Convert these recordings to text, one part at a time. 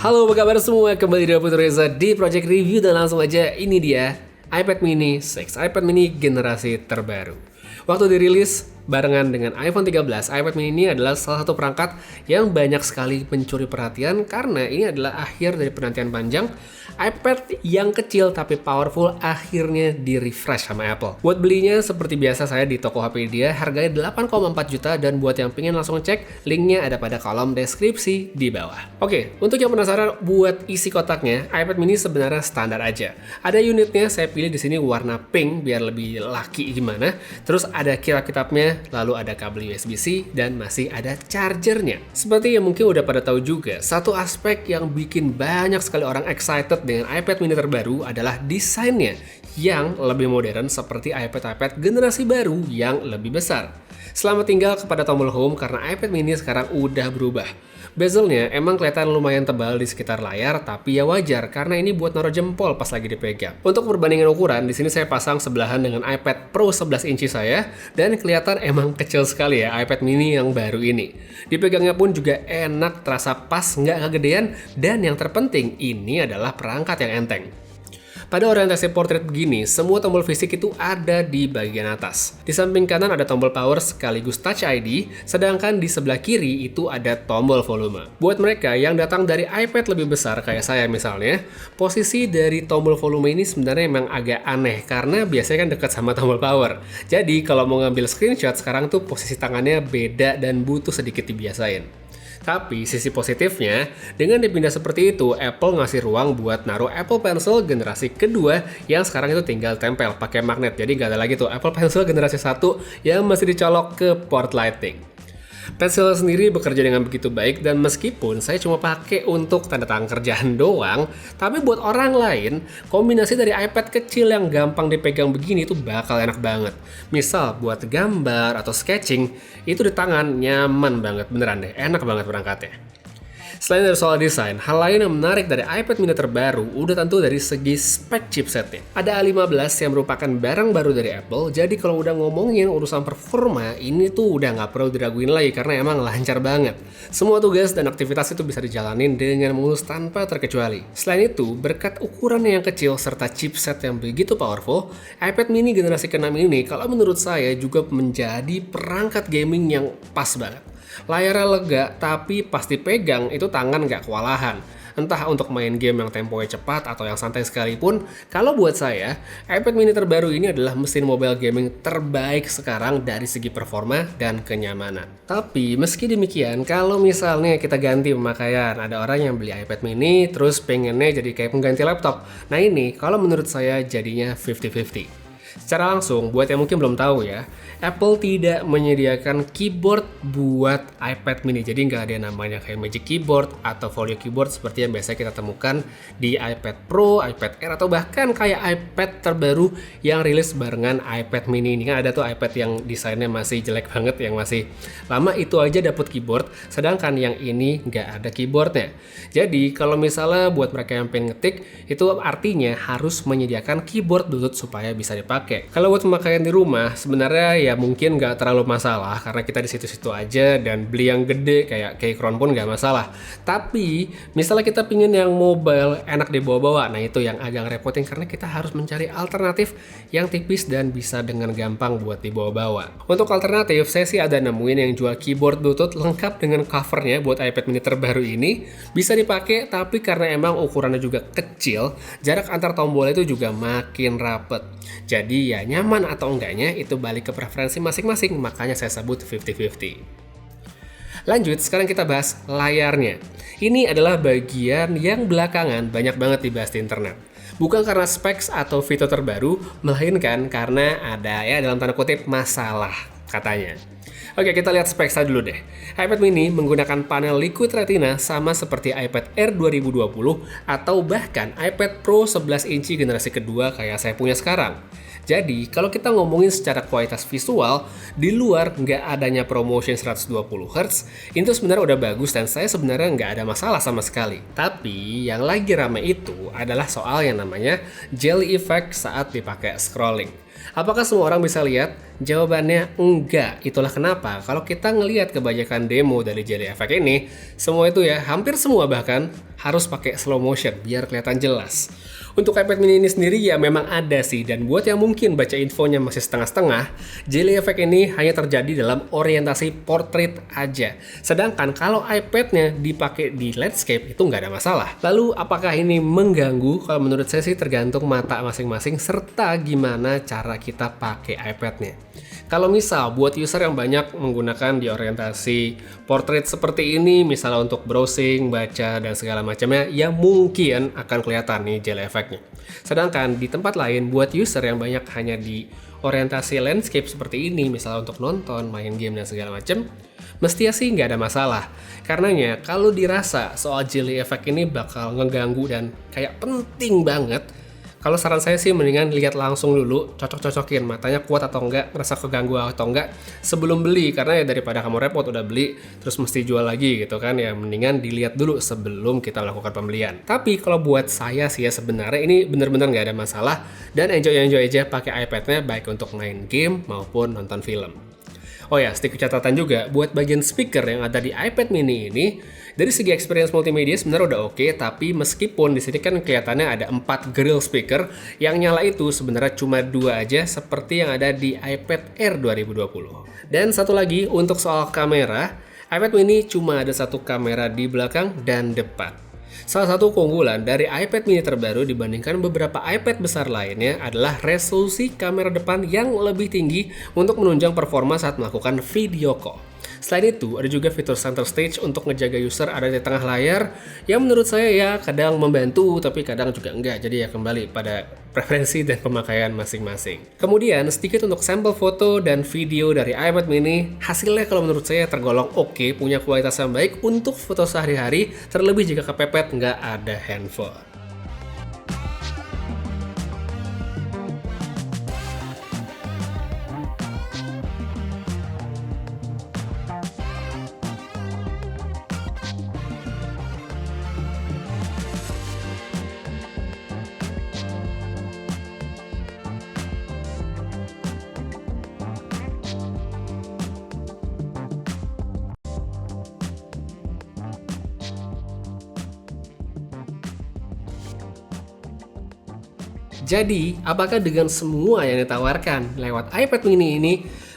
Halo, apa kabar semua? Kembali di Putra Reza di Project Review dan langsung aja ini dia iPad mini 6, iPad mini generasi terbaru. Waktu dirilis barengan dengan iPhone 13, iPad mini ini adalah salah satu perangkat yang banyak sekali mencuri perhatian karena ini adalah akhir dari penantian panjang. iPad yang kecil tapi powerful akhirnya di-refresh sama Apple. Buat belinya seperti biasa saya di Tokopedia, harganya 8,4 juta dan buat yang pengen langsung cek, linknya ada pada kolom deskripsi di bawah. Oke, untuk yang penasaran buat isi kotaknya, iPad mini sebenarnya standar aja. Ada unitnya, saya pilih di sini warna pink biar lebih laki gimana. Terus ada kitab-kitabnya, lalu ada kabel USB-C dan masih ada chargernya. Seperti yang mungkin udah pada tahu juga, satu aspek yang bikin banyak sekali orang excited dengan iPad mini terbaru adalah desainnya yang lebih modern seperti iPad-iPad generasi baru yang lebih besar. Selamat tinggal kepada tombol home karena iPad mini sekarang udah berubah. Bezelnya emang kelihatan lumayan tebal di sekitar layar, tapi ya wajar karena ini buat naruh jempol pas lagi dipegang. Untuk perbandingan ukuran, di sini saya pasang sebelahan dengan iPad Pro 11 inci saya dan kelihatan emang kecil sekali ya iPad mini yang baru ini. Dipegangnya pun juga enak, terasa pas, nggak kegedean, dan yang terpenting ini adalah perangkat yang enteng. Pada orientasi portrait begini, semua tombol fisik itu ada di bagian atas. Di samping kanan ada tombol power sekaligus Touch ID, sedangkan di sebelah kiri itu ada tombol volume. Buat mereka yang datang dari iPad lebih besar kayak saya misalnya, posisi dari tombol volume ini sebenarnya memang agak aneh karena biasanya kan dekat sama tombol power. Jadi kalau mau ngambil screenshot sekarang tuh posisi tangannya beda dan butuh sedikit dibiasain. Tapi sisi positifnya, dengan dipindah seperti itu, Apple ngasih ruang buat naruh Apple Pencil generasi kedua yang sekarang itu tinggal tempel pakai magnet. Jadi nggak ada lagi tuh Apple Pencil generasi 1 yang masih dicolok ke port Lightning. Pensil sendiri bekerja dengan begitu baik dan meskipun saya cuma pakai untuk tanda tangan kerjaan doang, tapi buat orang lain, kombinasi dari iPad kecil yang gampang dipegang begini itu bakal enak banget. Misal buat gambar atau sketching, itu di tangan nyaman banget, beneran deh, enak banget perangkatnya. Selain dari soal desain, hal lain yang menarik dari iPad mini terbaru udah tentu dari segi spek chipsetnya. Ada A15 yang merupakan barang baru dari Apple, jadi kalau udah ngomongin urusan performa, ini tuh udah nggak perlu diraguin lagi karena emang lancar banget. Semua tugas dan aktivitas itu bisa dijalanin dengan mulus tanpa terkecuali. Selain itu, berkat ukurannya yang kecil serta chipset yang begitu powerful, iPad mini generasi ke-6 ini kalau menurut saya juga menjadi perangkat gaming yang pas banget. Layarnya lega, tapi pas dipegang itu tangan nggak kewalahan. Entah untuk main game yang temponya cepat atau yang santai sekalipun, kalau buat saya, iPad mini terbaru ini adalah mesin mobile gaming terbaik sekarang dari segi performa dan kenyamanan. Tapi meski demikian, kalau misalnya kita ganti pemakaian, ada orang yang beli iPad mini terus pengennya jadi kayak pengganti laptop. Nah ini kalau menurut saya jadinya 50-50. Secara langsung, buat yang mungkin belum tahu ya, Apple tidak menyediakan keyboard buat iPad mini. Jadi nggak ada yang namanya kayak Magic Keyboard atau Folio Keyboard seperti yang biasa kita temukan di iPad Pro, iPad Air, atau bahkan kayak iPad terbaru yang rilis barengan iPad mini. Ini kan ada tuh iPad yang desainnya masih jelek banget, yang masih lama itu aja dapat keyboard, sedangkan yang ini nggak ada keyboardnya. Jadi kalau misalnya buat mereka yang pengen ngetik, itu artinya harus menyediakan keyboard Bluetooth supaya bisa dipakai. Kalau buat pemakaian di rumah, sebenarnya ya mungkin nggak terlalu masalah karena kita di situ-situ aja dan beli yang gede kayak Keychron pun nggak masalah. Tapi misalnya kita pingin yang mobile enak dibawa-bawa, nah itu yang agak repotin karena kita harus mencari alternatif yang tipis dan bisa dengan gampang buat dibawa-bawa. Untuk alternatif, saya sih ada nemuin yang jual keyboard Bluetooth lengkap dengan covernya buat iPad mini terbaru ini. Bisa dipakai, tapi karena emang ukurannya juga kecil, jarak antar tombolnya itu juga makin rapet. Jadi ya nyaman atau enggaknya itu balik ke preferensi masing-masing, makanya saya sebut 50-50. Lanjut, sekarang kita bahas layarnya. Ini adalah bagian yang belakangan banyak banget dibahas di internet. Bukan karena specs atau fitur terbaru, melainkan karena ada ya dalam tanda kutip masalah katanya. Oke, kita lihat speknya dulu deh. iPad mini menggunakan panel Liquid Retina sama seperti iPad Air 2020 atau bahkan iPad Pro 11 inci generasi kedua kayak saya punya sekarang. Jadi, kalau kita ngomongin secara kualitas visual, di luar nggak adanya ProMotion 120Hz, itu sebenarnya udah bagus dan saya sebenarnya nggak ada masalah sama sekali. Tapi, yang lagi rame itu adalah soal yang namanya jelly effect saat dipakai scrolling. Apakah semua orang bisa lihat? Jawabannya enggak. Itulah kenapa kalau kita ngelihat kebanyakan demo dari Jelly Effect ini, semua itu ya, hampir semua bahkan harus pakai slow motion biar kelihatan jelas. Untuk iPad mini ini sendiri ya memang ada sih, dan buat yang mungkin baca infonya masih setengah-setengah, Jelly Effect ini hanya terjadi dalam orientasi portrait aja. Sedangkan kalau iPad-nya dipakai di landscape itu nggak ada masalah. Lalu apakah ini mengganggu? Kalau menurut saya sih tergantung mata masing-masing serta gimana cara kita pakai iPad-nya. Kalau misal buat user yang banyak menggunakan di orientasi portrait seperti ini, misalnya untuk browsing, baca, dan segala macamnya, ya mungkin akan kelihatan nih Jelly Effect-nya. Sedangkan di tempat lain, buat user yang banyak hanya di orientasi landscape seperti ini, misalnya untuk nonton, main game, dan segala macam, mestinya sih nggak ada masalah. Karenanya, kalau dirasa soal Jelly Effect ini bakal ngeganggu dan kayak penting banget, kalau saran saya sih mendingan lihat langsung dulu, cocok-cocokin matanya kuat atau enggak, merasa keganggu atau enggak sebelum beli, karena ya daripada kamu repot udah beli terus mesti jual lagi gitu kan, ya mendingan dilihat dulu sebelum kita melakukan pembelian. Tapi kalau buat saya sih ya sebenarnya ini bener-bener nggak ada masalah dan enjoy aja pakai iPad-nya baik untuk main game maupun nonton film. Oh ya, sedikit catatan juga buat bagian speaker yang ada di iPad mini ini. Dari segi experience multimedia sebenarnya udah oke, tapi meskipun di sini kan kelihatannya ada 4 grill speaker, yang nyala itu sebenarnya cuma 2 aja seperti yang ada di iPad Air 2020. Dan satu lagi untuk soal kamera, iPad mini cuma ada satu kamera di belakang dan depan. Salah satu keunggulan dari iPad mini terbaru dibandingkan beberapa iPad besar lainnya adalah resolusi kamera depan yang lebih tinggi untuk menunjang performa saat melakukan video call. Selain itu, ada juga fitur center stage untuk ngejaga user ada di tengah layar, yang menurut saya ya kadang membantu, tapi kadang juga enggak. Jadi ya kembali pada preferensi dan pemakaian masing-masing. Kemudian, sedikit untuk sampel foto dan video dari iPad mini, hasilnya kalau menurut saya tergolong oke, punya kualitas yang baik untuk foto sehari-hari, terlebih jika kepepet nggak ada handphone. Jadi, apakah dengan semua yang ditawarkan lewat iPad mini ini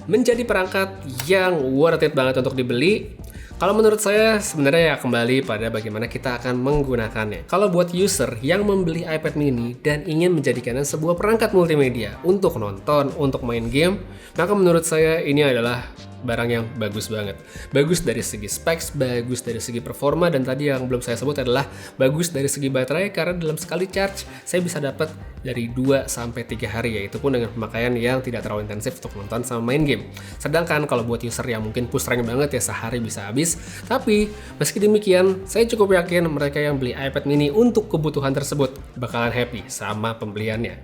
menjadi perangkat yang worth it banget untuk dibeli? Kalau menurut saya sebenarnya ya kembali pada bagaimana kita akan menggunakannya. Kalau buat user yang membeli iPad mini dan ingin menjadikannya sebuah perangkat multimedia untuk nonton, untuk main game, maka menurut saya ini adalah barang yang bagus banget. Bagus dari segi specs, bagus dari segi performa, dan tadi yang belum saya sebut adalah bagus dari segi baterai, karena dalam sekali charge saya bisa dapat dari 2 sampai 3 hari, yaitu pun dengan pemakaian yang tidak terlalu intensif untuk nonton sama main game. Sedangkan kalau buat user yang mungkin push rank banget ya sehari bisa habis. Tapi meski demikian, saya cukup yakin mereka yang beli iPad mini untuk kebutuhan tersebut bakalan happy sama pembeliannya.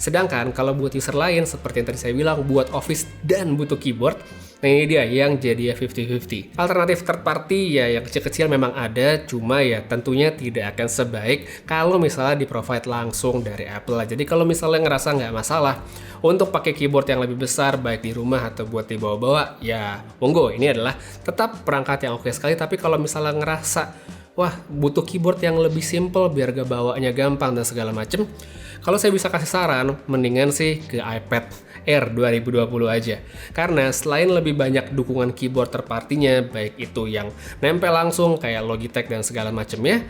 Sedangkan kalau buat user lain seperti yang tadi saya bilang buat office dan butuh keyboard, nah ini dia yang jadi ya 50-50. Alternatif third party ya yang kecil-kecil memang ada, cuma ya tentunya tidak akan sebaik kalau misalnya di-provide langsung dari Apple. Jadi kalau misalnya ngerasa nggak masalah untuk pakai keyboard yang lebih besar baik di rumah atau buat dibawa-bawa, ya monggo, ini adalah tetap perangkat yang oke sekali. Tapi kalau misalnya ngerasa wah butuh keyboard yang lebih simple biar gak bawanya gampang dan segala macem, kalau saya bisa kasih saran, mendingan sih ke iPad Air 2020 aja. Karena selain lebih banyak dukungan keyboard terpartinya, baik itu yang nempel langsung kayak Logitech dan segala macamnya,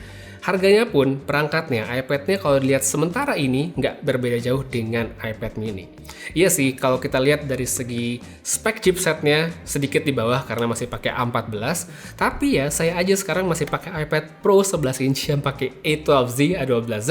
harganya pun perangkatnya, iPad-nya kalau dilihat sementara ini nggak berbeda jauh dengan iPad mini. Iya sih, kalau kita lihat dari segi spek chipsetnya sedikit di bawah karena masih pakai A14, tapi ya saya aja sekarang masih pakai iPad Pro 11 inch yang pakai A12Z, A12Z,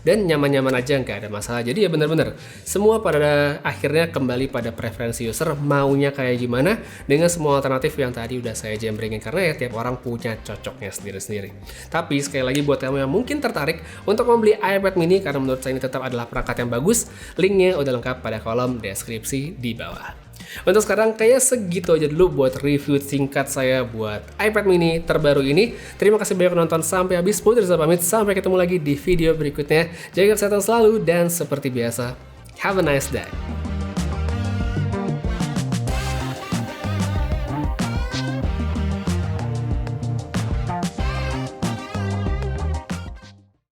dan nyaman-nyaman aja, nggak ada masalah. Jadi ya bener-bener semua pada akhirnya kembali pada preferensi user maunya kayak gimana dengan semua alternatif yang tadi udah saya jembrengin, karena ya tiap orang punya cocoknya sendiri-sendiri. Tapi sekali lagi buat kamu yang mungkin tertarik untuk membeli iPad mini karena menurut saya ini tetap adalah perangkat yang bagus, linknya udah lengkap pada kolom deskripsi di bawah. Untuk sekarang kayak segitu aja dulu buat review singkat saya buat iPad mini terbaru ini. Terima kasih banyak nonton sampai habis. Putri Reza pamit, sampai ketemu lagi di video berikutnya. Jaga kesehatan selalu dan seperti biasa, have a nice day.